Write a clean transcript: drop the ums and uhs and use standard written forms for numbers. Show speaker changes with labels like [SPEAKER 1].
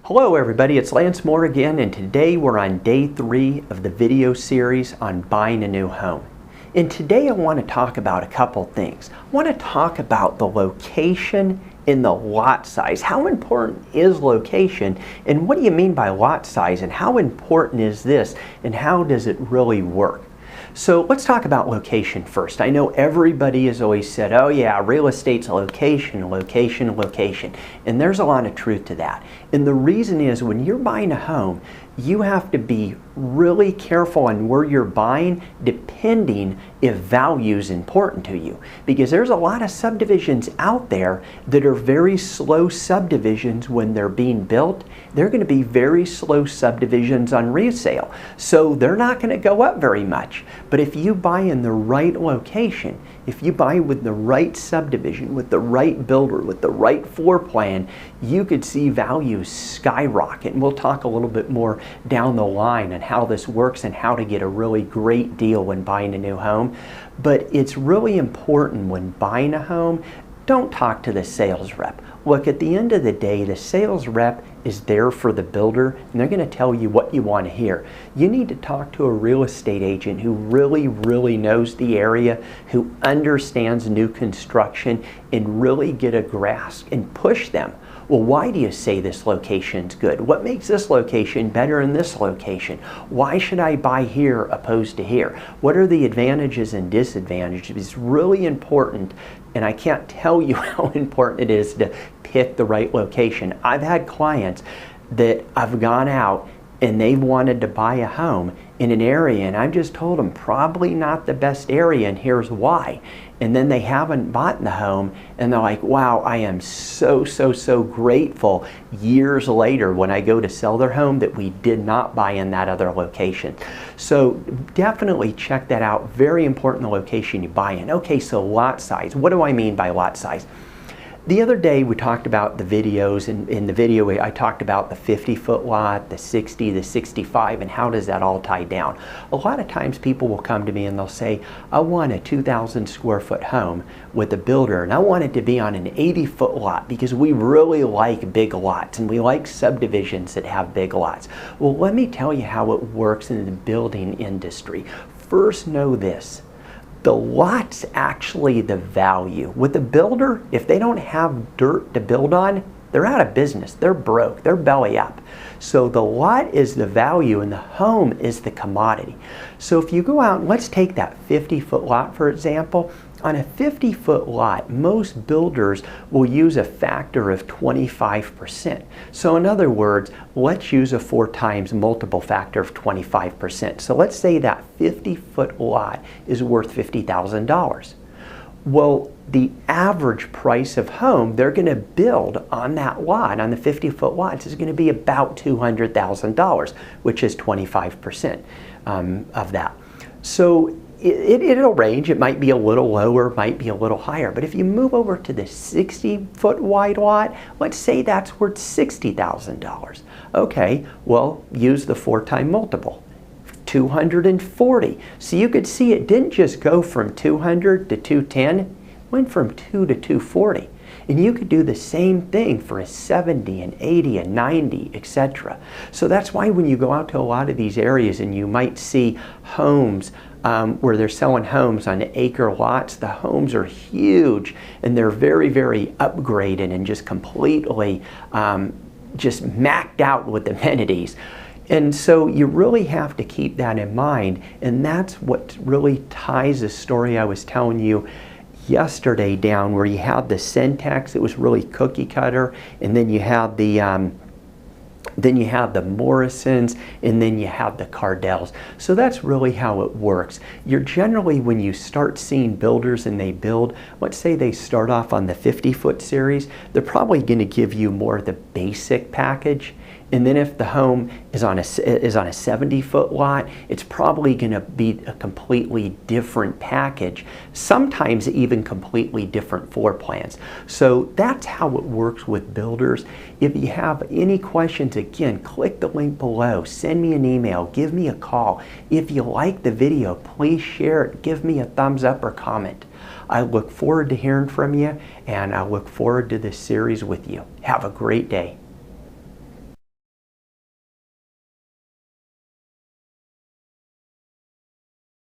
[SPEAKER 1] Hello everybody, it's Lance Moore again, and today we're on day 3 of the video series on buying a new home. And today I want to talk about a couple things. I want to talk about the location and the lot size. How important is location, and what do you mean by lot size, and how important is this, and how does it really work? So let's talk about location first. I know everybody has always said, oh yeah, real estate's location, location, location. And there's a lot of truth to that. And the reason is when you're buying a home, you have to be really careful on where you're buying depending if value is important to you. Because there's a lot of subdivisions out there that are very slow subdivisions when they're being built. They're going to be very slow subdivisions on resale. So they're not going to go up very much. But if you buy in the right location, if you buy with the right subdivision, with the right builder, with the right floor plan, you could see values skyrocket. And we'll talk a little bit more down the line on how this works and how to get a really great deal when buying a new home. But it's really important when buying a home, don't talk to the sales rep. Look, at the end of the day, the sales rep is there for the builder, and they're going to tell you what you want to hear. You need to talk to a real estate agent who really knows the area, who understands new construction, and really get a grasp and push them. Well, why do you say this location's good? What makes this location better than this location? Why should I buy here opposed to here? What are the advantages and disadvantages? It's really important, and I can't tell you how important it is to pick the right location. I've had clients that I've gone out and they've wanted to buy a home in an area, and I've just told them probably not the best area, and here's why. And then they haven't bought the home, and they're like, wow, I am so grateful years later when I go to sell their home that we did not buy in that other location. So definitely check that out. Very important, the location you buy in. Okay, so lot size. What do I mean by lot size? The other day we talked about the videos, and in the video I talked about the 50-foot lot, the 60, the 65, and how does that all tie down. A lot of times people will come to me and they'll say, I want a 2,000 square foot home with a builder, and I want it to be on an 80-foot lot because we really like big lots and we like subdivisions that have big lots. Well, let me tell you how it works in the building industry. First, know this. The lot's actually the value. With a builder, if they don't have dirt to build on, they're out of business. They're broke. They're belly up. So the lot is the value and the home is the commodity. So if you go out, let's take that 50-foot lot for example. On a 50-foot lot, most builders will use a factor of 25%. So in other words, let's use a 4 times multiple factor of 25%. So let's say that 50-foot lot is worth $50,000. Well, the average price of home they're going to build on that lot, on the 50-foot lots, is going to be about $200,000, which is 25% of that. So it'll range. It might be a little lower, might be a little higher. But if you move over to the 60-foot wide lot, let's say that's worth $60,000. Okay, well, use the 4 time multiple. 240. So you could see it didn't just go from 200 to 210, it went from 2 to 240. And you could do the same thing for a 70, an 80, a 90, etc. So that's why when you go out to a lot of these areas and you might see homes where they're selling homes on acre lots, the homes are huge and they're very upgraded and just completely just macked out with amenities. And so you really have to keep that in mind, and that's what really ties the story I was telling you yesterday down, where you had the Centex, it was really cookie cutter, and then you had the Morrisons, and then you have the Cardells. So that's really how it works. You're generally, when you start seeing builders and they build, let's say they start off on the 50-foot series, they're probably going to give you more of the basic package. And then if the home is on a 70-foot lot, it's probably going to be a completely different package, sometimes even completely different floor plans. So that's how it works with builders. If you have any questions, again, click the link below, send me an email, give me a call. If you like the video, please share it, give me a thumbs up or comment. I look forward to hearing from you, and I look forward to this series with you. Have a great day.